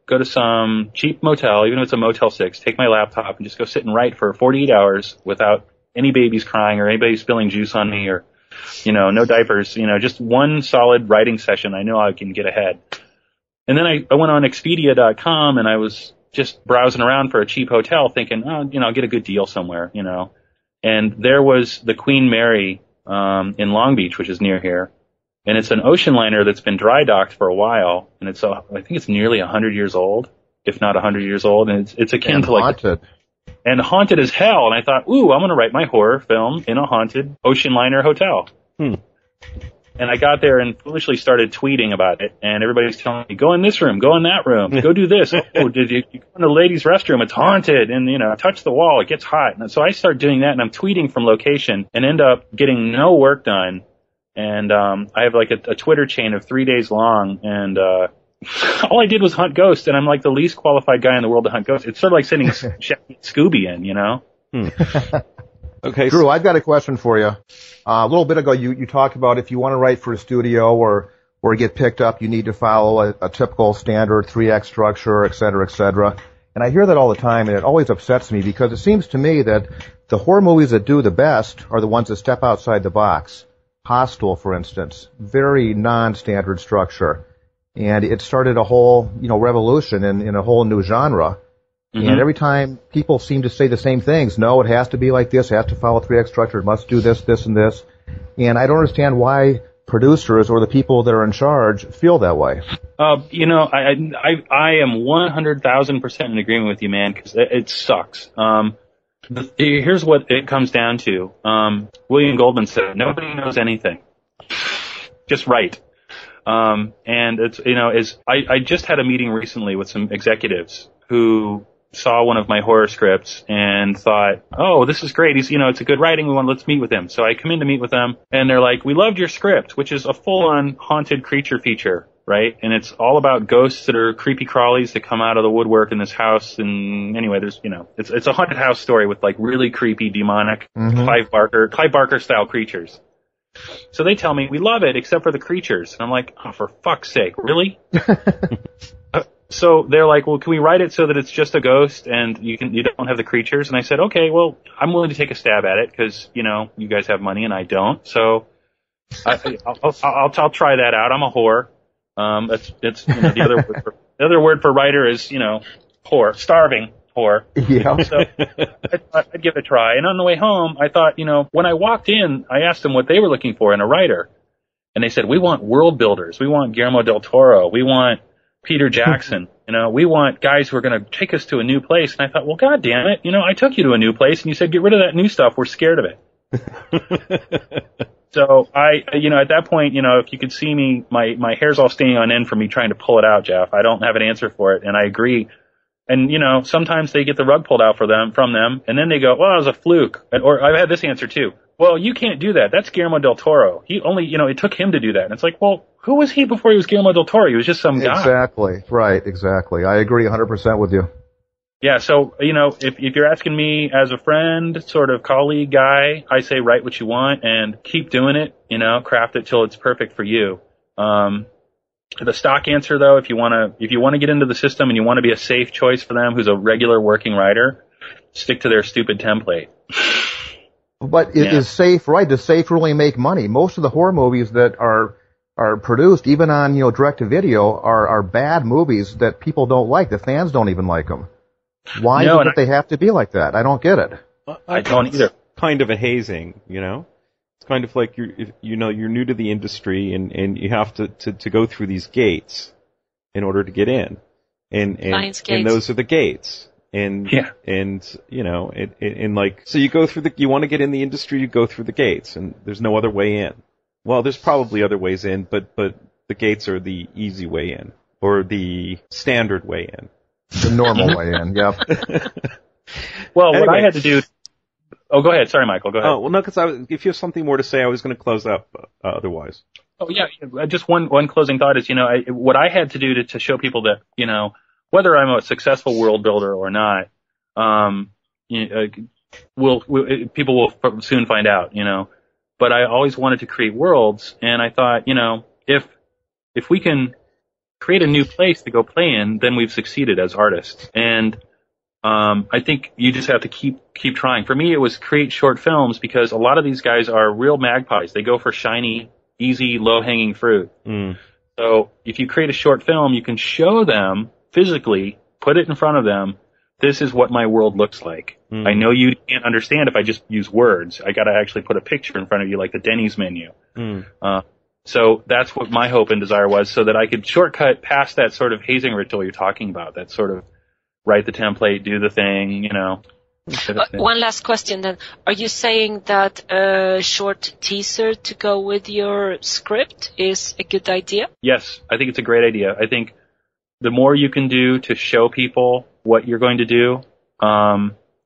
go to some cheap motel, even if it's a Motel 6, take my laptop and just go sit and write for 48 hours without any babies crying or anybody spilling juice on me or, no diapers, just one solid writing session. I know I can get ahead. And then I went on Expedia.com and I was just browsing around for a cheap hotel thinking, I'll get a good deal somewhere, And there was the Queen Mary, in Long Beach, which is near here. And it's an ocean liner that's been dry docked for a while. And I think it's nearly 100 years old, if not 100 years old. And it's akin to haunted. And haunted as hell. And I thought, I'm going to write my horror film in a haunted ocean liner hotel. And I got there and foolishly started tweeting about it. And everybody's telling me, go in this room, go in that room, go do this. Did you go in the ladies' restroom? It's haunted. And, touch the wall. It gets hot. And so I start doing that and I'm tweeting from location and end up getting no work done. And, I have like a Twitter chain of 3 days long. And, all I did was hunt ghosts. And I'm like the least qualified guy in the world to hunt ghosts. It's sort of like sending Scooby in, Okay, Drew, I've got a question for you. A little bit ago, you talked about if you want to write for a studio or get picked up, you need to follow a typical standard 3-act structure, et cetera, And I hear that all the time, and it always upsets me because it seems to me that the horror movies that do the best are the ones that step outside the box. Hostel, for instance, very non-standard structure. And it started a whole, revolution in a whole new genre. Mm-hmm. And every time people seem to say the same things, no, it has to be like this, it has to follow 3-act structure, it must do this, this, and this. And I don't understand why producers or the people that are in charge feel that way. I am 100,000% in agreement with you, man, because it sucks. Here's what it comes down to. William Goldman said, nobody knows anything. Just write. And it's, I just had a meeting recently with some executives who saw one of my horror scripts and thought, this is great. He's, it's a good writing. Let's meet with him. So I come in to meet with them and they're like, we loved your script, which is a full-on haunted creature feature, right? And it's all about ghosts that are creepy crawlies that come out of the woodwork in this house. And anyway, there's, it's a haunted house story with like really creepy, demonic, Clive Barker style creatures. So they tell me, we love it except for the creatures. And I'm like, for fuck's sake, really? So they're like, well, can we write it so that it's just a ghost and you don't have the creatures? And I said, okay, well, I'm willing to take a stab at it because, you guys have money and I don't. So I'll try that out. I'm a whore. The other word for writer is, whore, starving whore. Yeah. So I'd give it a try. And on the way home, I thought, when I walked in, I asked them what they were looking for in a writer. And they said, we want world builders. We want Guillermo del Toro. We want Peter Jackson, we want guys who are going to take us to a new place. And I thought, well, God damn it. I took you to a new place and you said, get rid of that new stuff. We're scared of it. So at that point, if you could see me, my hair's all standing on end from me trying to pull it out, Jeff. I don't have an answer for it. And I agree. And, sometimes they get the rug pulled out from them. And then they go, well, it was a fluke. Or I've had this answer too. Well, you can't do that. That's Guillermo del Toro. He only, it took him to do that. And it's like, well, who was he before he was Guillermo del Toro? He was just some guy. Exactly. Right. Exactly. I agree 100% with you. Yeah. So, if you're asking me as a friend, sort of colleague guy, I say write what you want and keep doing it, craft it till it's perfect for you. The stock answer though, if you want to get into the system and you want to be a safe choice for them who's a regular working writer, stick to their stupid template. But is safe, right? Does safe really make money? Most of the horror movies that are produced, even on, direct to video, are bad movies that people don't like. The fans don't even like them. Why is it that they have to be like that? I don't get it. I don't either. Kind of a hazing, It's kind of like you're new to the industry and you have to go through these gates in order to get in. And those are the gates. And so you go through you want to get in the industry, you go through the gates, and there's no other way in. Well, there's probably other ways in, but the gates are the easy way in, or the standard way in. The normal way in, yeah. Well, anyway, what I had to do. Oh, go ahead. Sorry, Michael. Go ahead. Oh, well, no, because if you have something more to say, I was going to close up otherwise. Oh, yeah. Just one closing thought is, what I had to do to show people that, whether I'm a successful world builder or not, people will soon find out, But I always wanted to create worlds, and I thought, if we can create a new place to go play in, then we've succeeded as artists. And I think you just have to keep trying. For me, it was create short films because a lot of these guys are real magpies. They go for shiny, easy, low-hanging fruit. So if you create a short film, you can show them physically, put it in front of them, this is what my world looks like. I know you can't understand if I just use words. I gotta actually put a picture in front of you like the Denny's menu. So that's what my hope and desire was, so that I could shortcut past that sort of hazing ritual you're talking about, that sort of write the template, do the thing, you know. One last question then. Are you saying that a short teaser to go with your script is a good idea? Yes, I think it's a great idea. I think the more you can do to show people what you're going to do,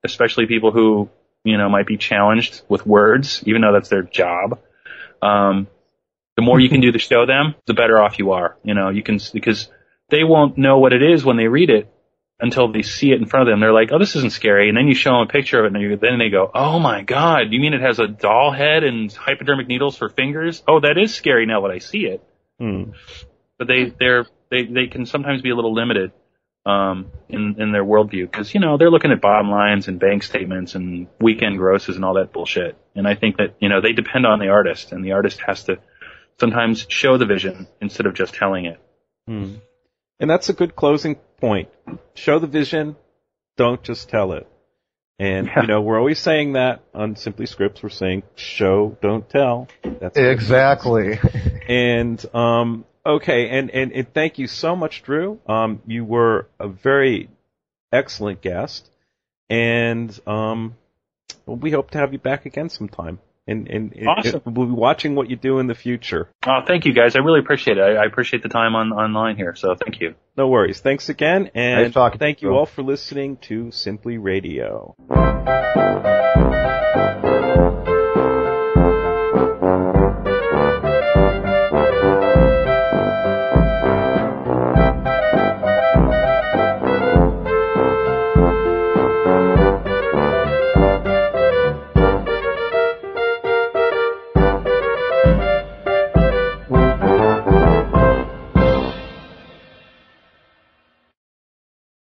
especially people who, you know, might be challenged with words, even though that's their job, the more you can do to show them, the better off you are. You know, because they won't know what it is when they read it until they see it in front of them. They're like, oh, this isn't scary. And then you show them a picture of it, and then they go, oh my God, you mean it has a doll head and hypodermic needles for fingers? Oh, that is scary now that I see it. But they can sometimes be a little limited in their worldview, because, you know, they're looking at bottom lines and bank statements and weekend grosses and all that bullshit. And I think that, you know, they depend on the artist, and the artist has to sometimes show the vision instead of just telling it. And that's a good closing point. Show the vision, don't just tell it. And, you know, we're always saying that on SimplyScripts. We're saying show, don't tell. That's exactly. And, okay, and thank you so much, Drew. You were a very excellent guest. And, we hope to have you back again sometime. And awesome. We'll be watching what you do in the future. Oh, thank you, guys. I really appreciate it. I appreciate the time online here, so thank you. No worries. Thanks again, and nice thank you all for listening to Simply Radio.